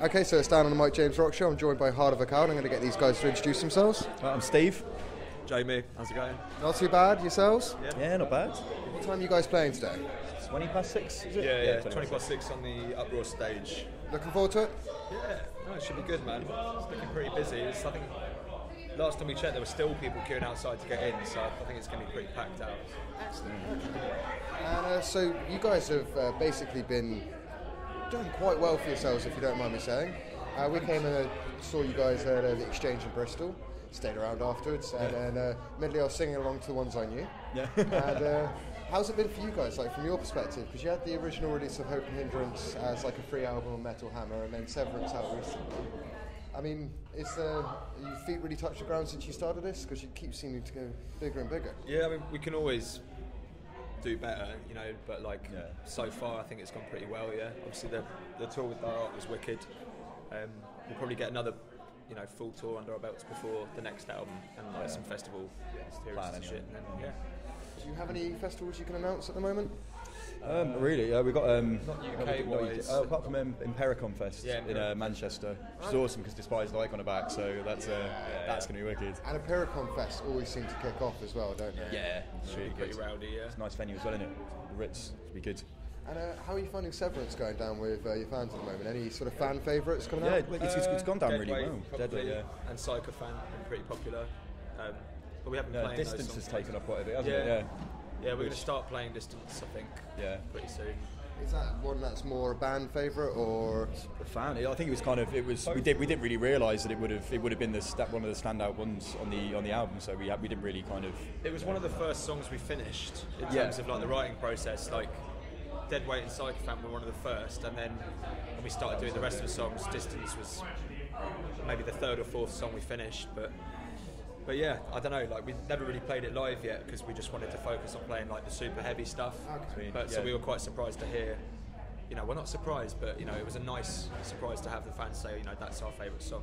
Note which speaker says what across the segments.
Speaker 1: Okay, so it's down on the Mike James Rock Show. I'm joined by Hard of a Cow. I'm going to get these guys to introduce themselves.
Speaker 2: I'm Steve.
Speaker 3: Jamie, how's it going?
Speaker 1: Not too bad, yourselves?
Speaker 2: Yeah, not bad.
Speaker 1: What time are you guys playing today?
Speaker 2: 20 past 6, is it?
Speaker 3: Yeah, 20 past 6 on the Uproar stage.
Speaker 1: Looking forward to it?
Speaker 3: Yeah, no, it should be good, man. It's looking pretty busy. I think last time we checked, there were still people queuing outside to get in, so I think it's going to be pretty packed out.
Speaker 1: Excellent. And so you guys have basically been doing quite well for yourselves, if you don't mind me saying. We came and saw you guys at the Exchange in Bristol, stayed around afterwards, and then medley I was singing along to the ones I knew.
Speaker 2: Yeah.
Speaker 1: And how's it been for you guys, like from your perspective? Because you had the original release of Hope and Hindrance as like a free album on Metal Hammer, and then Severance out recently. I mean, your feet really touched the ground since you started this? Because you keep seeming to go bigger and bigger.
Speaker 3: Yeah, I mean, we can always do better, you know, but so far I think it's gone pretty well, yeah. Obviously the tour with Art was wicked. We'll probably get another, full tour under our belts before the next album and some festival experiences and shit. And then,
Speaker 1: Do you have any festivals you can announce at the moment?
Speaker 2: Really, we've got
Speaker 3: not UK wise.
Speaker 2: apart from Impericon Fest in Manchester, which is awesome because Despised Icon are back, so that's going to be wicked.
Speaker 1: And Impericon Fest always seem to kick off as well, don't they?
Speaker 2: Yeah, it's really
Speaker 3: pretty
Speaker 2: good.
Speaker 3: rowdy, yeah.
Speaker 2: It's a nice venue as well, isn't it? The Ritz, should be good.
Speaker 1: And how are you finding Severance going down with your fans at the moment? Any sort of fan favourites coming out?
Speaker 2: Yeah, it's gone down really
Speaker 3: Deadweight,
Speaker 2: well.
Speaker 3: probably,
Speaker 2: Deadweight, yeah.
Speaker 3: And Psychophan, pretty popular. But we haven't been playing
Speaker 2: Distance
Speaker 3: those
Speaker 2: has
Speaker 3: songs
Speaker 2: taken up quite a bit, hasn't
Speaker 3: yeah.
Speaker 2: it?
Speaker 3: Yeah, we're going to start playing Distance, I think, pretty soon.
Speaker 1: Is that one that's more a band favourite or
Speaker 2: A fan. I think it was. We didn't really realise that it would have been one of the standout ones on the album. So we didn't really kind of.
Speaker 3: It was one of the first songs we finished in terms of the writing process. Like Deadweight and Psychophan were one of the first, and then when we started doing the rest of the songs, Distance was maybe the third or fourth song we finished. But yeah, I don't know. Like we never really played it live yet because we just wanted to focus on playing the super heavy stuff.
Speaker 1: Okay.
Speaker 3: So we were quite surprised to hear. We're not surprised, but it was a nice surprise to have the fans say, that's our favourite song.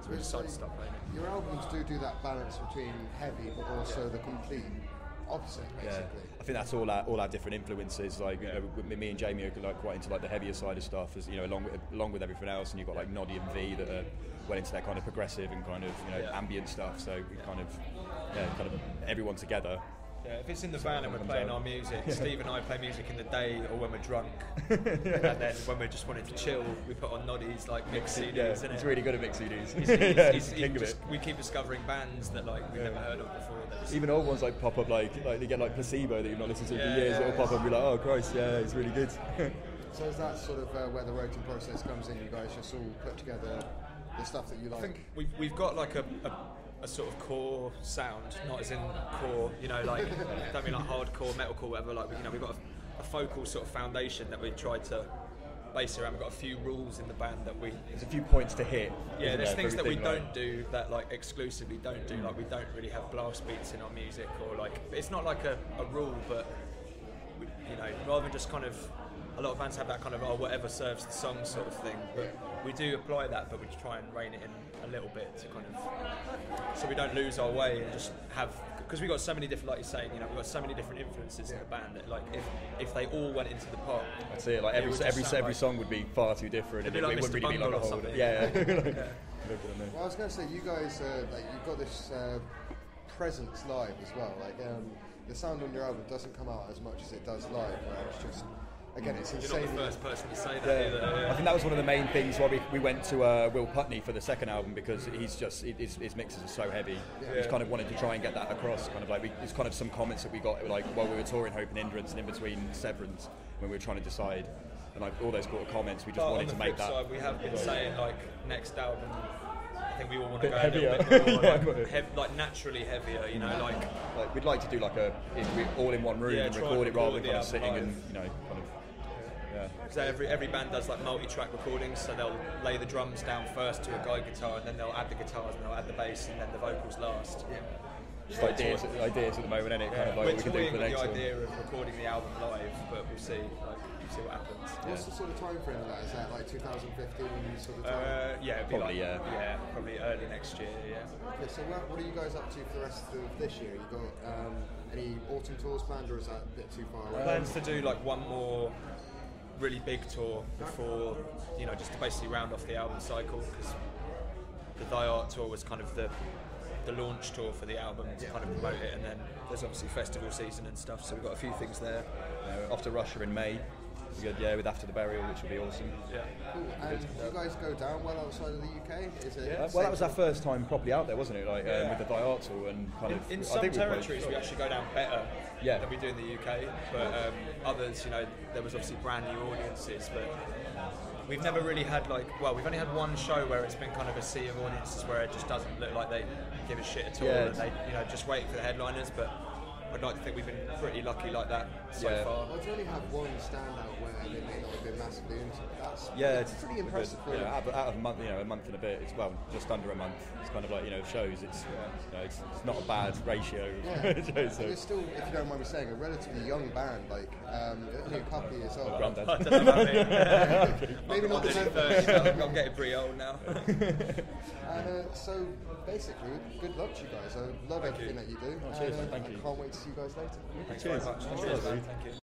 Speaker 3: So we decided to start playing it.
Speaker 1: Your albums do that balance between heavy but also the complete opposite, basically.
Speaker 2: I think that's all our different influences. Like me and Jamie are quite into the heavier side of stuff, as along with everything else. And you've got Noddy and V that are well into that kind of progressive and kind of ambient stuff. So we kind of everyone together.
Speaker 3: Yeah, if it's in the van and we're playing our music, Steve and I play music in the day or when we're drunk, and then when we're just wanting to chill, we put on Noddy's mix CDs.
Speaker 2: Yeah, he's really good at mix CDs.
Speaker 3: We keep discovering bands that we've never heard of before.
Speaker 2: Even old ones pop up they get Placebo that you've not listened to for years. It'll pop up and be like, oh Christ, yeah, it's really good.
Speaker 1: So is that sort of where the writing process comes in? You guys just all put together the stuff that you like?
Speaker 3: I think we've got a sort of core sound, not as in core, don't mean hardcore, metalcore, whatever. We've got a focal sort of foundation that we tried to base around. We've got a few rules in the band that
Speaker 2: there's a few points to hit.
Speaker 3: Yeah, there's things that we don't do that exclusively don't do. We don't really have blast beats in our music, or it's not like a rule, but rather than just kind of. A lot of bands have that kind of whatever serves the song sort of thing, but we do apply that, but we try and rein it in a little bit to kind of so we don't lose our way and just have, because we've got so many different, like you're saying, we've got so many different influences in the band that if they all went into the pot,
Speaker 2: I'd say every song would be far too different, and it wouldn't really be like a whole.
Speaker 3: Yeah.
Speaker 1: Well, I was going to say, you guys, you've got this presence live as well. The sound on your album doesn't come out as much as it does live, where it's just. Again, it's insane.
Speaker 3: You're not the first person to say that either.
Speaker 2: I think that was one of the main things why we went to Will Putney for the second album, because his mixes are so heavy. We just kind of wanted to try and get that across. There's kind of some comments that we got while we were touring Hope and Hindrance and in between Severance when we were trying to decide, and all those sort of comments we just wanted to make that.
Speaker 3: Side, we have been saying next album. I think we all want to go
Speaker 2: heavier.
Speaker 3: a little bit more naturally heavier.
Speaker 2: We'd like to do all in one room and record it rather than kind of sitting
Speaker 3: live.
Speaker 2: and kind of.
Speaker 3: So every band does multi-track recordings, so they'll lay the drums down first to a guide guitar, and then they'll add the guitars, and they'll add the bass, and then the vocals last. Yeah.
Speaker 2: Just ideas at the moment, isn't it? Kind of
Speaker 3: we're
Speaker 2: we can do for the next
Speaker 3: the idea of recording the album live, but we'll see what happens.
Speaker 1: What's the sort of time frame of that? Is that 2015 sort of time?
Speaker 3: Probably early next year. Yeah.
Speaker 1: Okay, so what are you guys up to for the rest of this year? You got any autumn tours planned, or is that a bit too far away?
Speaker 3: Plans to do one more really big tour before, just to basically round off the album cycle, because the Thy Art tour was kind of the launch tour for the album to kind of promote it, and then there's obviously festival season and stuff, so we've got a few things there.
Speaker 2: Off to Russia in May. Good, with After the Burial, which will be awesome.
Speaker 3: Yeah.
Speaker 1: Cool. And you guys go down well outside of the UK? Is it
Speaker 2: Well, that was our first time properly out there, wasn't it? Like with the Thy Art tour and kind of.
Speaker 3: In some territories, we actually go down better than we do in the UK, but others, there was obviously brand new audiences, but we've never really had we've only had one show where it's been kind of a sea of audiences where it just doesn't look like they give a shit at all, and they, just waiting for the headliners, but I'd like to think we've been pretty lucky like that so far.
Speaker 1: Well, to only have one standout where they may not have been massively into it, it's pretty impressive.
Speaker 2: Out of a month, a month and a bit, it's just under a month. It's kind of like, shows, it's not a bad ratio.
Speaker 1: Yeah. So you're still, if you don't mind me saying, a relatively young band, only a couple of years old.
Speaker 2: Granddad.
Speaker 3: I don't know about me.
Speaker 1: Maybe not the
Speaker 3: 30, I'm getting pretty old now.
Speaker 1: And so basically, good luck to you guys. I love everything that you do.
Speaker 2: Cheers, thank you.
Speaker 1: I can't wait to see you guys later.
Speaker 3: Thanks very much. Cheers, man. Thank you.